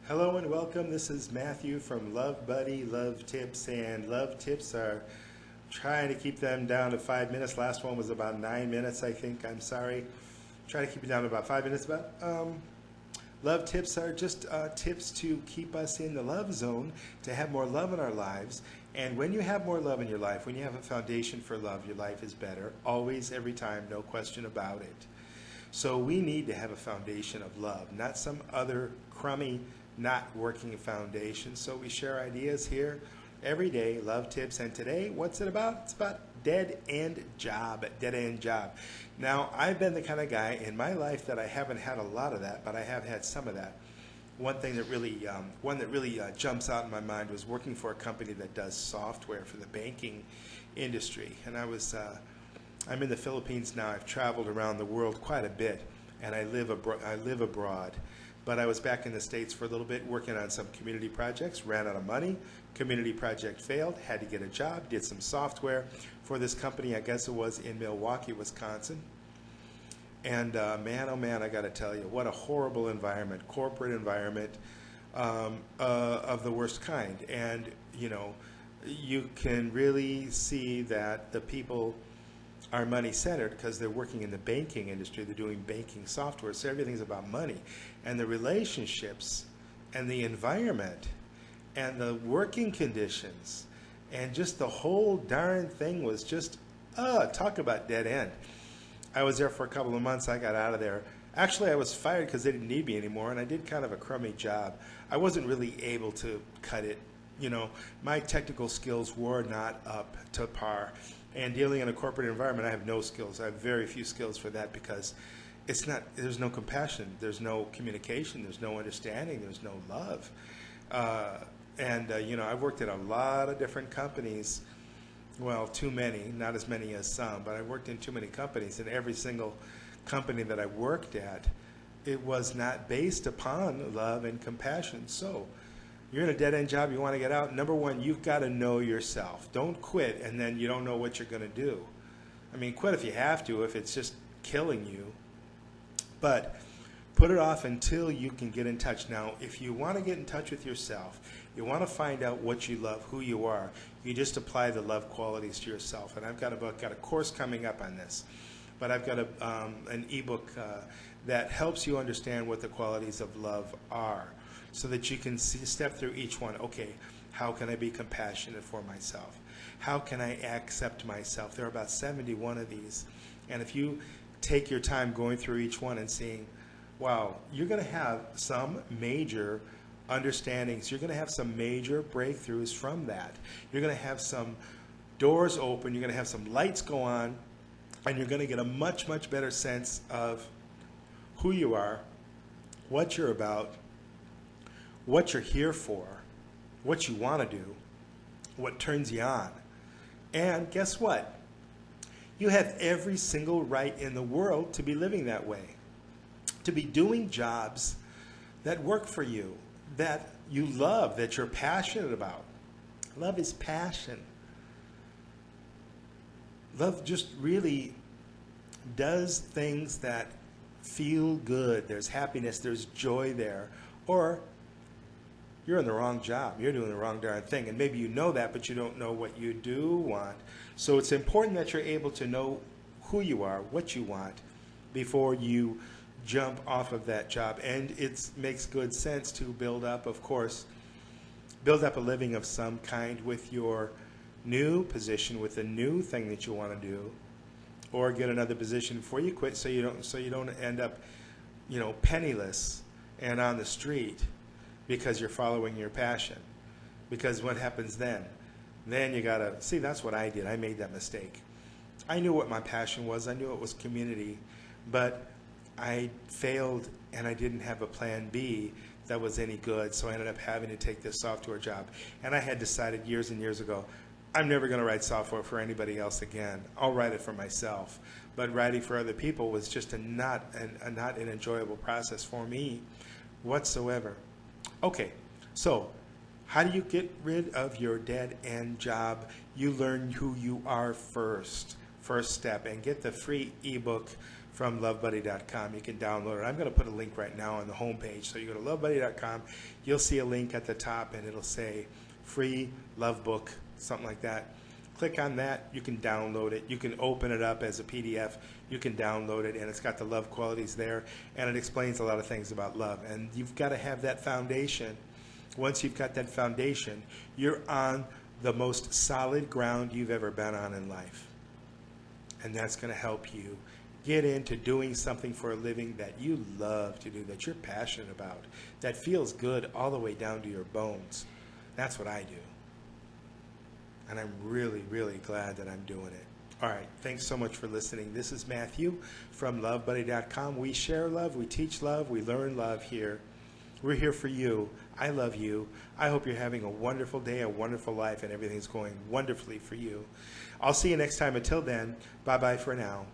Hello and welcome. This is Matthew from LoveBudi, LoveTips, and LoveTips are trying to keep them down to 5 minutes. Last one was about 9 minutes, I think. I'm sorry. Try to keep it down to about 5 minutes. Love tips are just tips to keep us in the love zone, to have more love in our lives. And when you have more love in your life, when you have a foundation for love, your life is better. Always, every time, no question about it. So we need to have a foundation of love, not some other crummy, not working foundation. So we share ideas here every day, love tips. And today, what's it about? It's about dead end job. Now, I've been the kind of guy in my life that I haven't had a lot of that, but I have had some of that. One that really jumps out in my mind was working for a company that does software for the banking industry. And I'm in the Philippines now. I've traveled around the world quite a bit, and I live abroad. But I was back in the States for a little bit working on some community projects, ran out of money, community project failed, had to get a job, did some software for this company, I guess it was in Milwaukee, Wisconsin. And man, oh man, I got to tell you, what a horrible environment, corporate environment of the worst kind. And, you know, you can really see that the people are money-centered because they're working in the banking industry. They're doing banking software, so everything's about money. And the relationships and the environment and the working conditions and just the whole darn thing was just, talk about dead end. I was there for a couple of months. I got out of there. Actually, I was fired because they didn't need me anymore, and I did kind of a crummy job. I wasn't really able to cut it. You know, my technical skills were not up to par. And dealing in a corporate environment, I have no skills. I have very few skills for that because there's no compassion, there's no communication, there's no understanding, there's no love. You know, I've worked at a lot of different companies. Well, too many, not as many as some, but I worked in too many companies, and every single company that I worked at, it was not based upon love and compassion. So you're in a dead-end job, you want to get out. Number one, you've got to know yourself. Don't quit and then you don't know what you're going to do. I mean, quit if you have to, if it's just killing you. But put it off until you can get in touch. Now, if you want to get in touch with yourself, you want to find out what you love, who you are, you just apply the love qualities to yourself. And I've got a course coming up on this. But I've got an eBook that helps you understand what the qualities of love are, so that you can step through each one. Okay, how can I be compassionate for myself? How can I accept myself? There are about 71 of these. And if you take your time going through each one and seeing, wow, you're going to have some major understandings. You're going to have some major breakthroughs from that. You're going to have some doors open. You're going to have some lights go on. And you're going to get a much, much better sense of who you are, what you're about, what you're here for, what you want to do, what turns you on. And guess what? You have every single right in the world to be living that way, to be doing jobs that work for you, that you love, that you're passionate about. Love is passion. Love just really does things that feel good. There's happiness, there's joy there. Or you're in the wrong job. You're doing the wrong darn thing. And maybe you know that, but you don't know what you do want. So it's important that you're able to know who you are, what you want, before you jump off of that job. And it makes good sense to build up, of course, build up a living of some kind with your new position, with a new thing that you want to do, or get another position before you quit, so you don't end up, you know, penniless and on the street because you're following your passion. Because what happens then? Then you gotta see. That's what I did. I made that mistake. I knew what my passion was. I knew it was community, but I failed and I didn't have a plan B that was any good. So I ended up having to take this software job, and I had decided years and years ago, I'm never going to write software for anybody else again. I'll write it for myself. But writing for other people was just not an enjoyable process for me whatsoever. Okay, so how do you get rid of your dead-end job? You learn who you are first. first step and get the free ebook from LoveBudi.com. You can download it. I'm going to put a link right now on the home page. So you go to LoveBudi.com, you'll see a link at the top, and it'll say free love book, something like that. Click on that. You can download it. You can open it up as a PDF. You can download it, and it's got the love qualities there, and it explains a lot of things about love. And you've got to have that foundation. Once you've got that foundation, you're on the most solid ground you've ever been on in life. And that's going to help you get into doing something for a living that you love to do, that you're passionate about, that feels good all the way down to your bones. That's what I do. And I'm really, really glad that I'm doing it. All right, thanks so much for listening. This is Matthew from LoveBudi.com. We share love, we teach love, we learn love here. We're here for you. I love you. I hope you're having a wonderful day, a wonderful life, and everything's going wonderfully for you. I'll see you next time. Until then, bye-bye for now.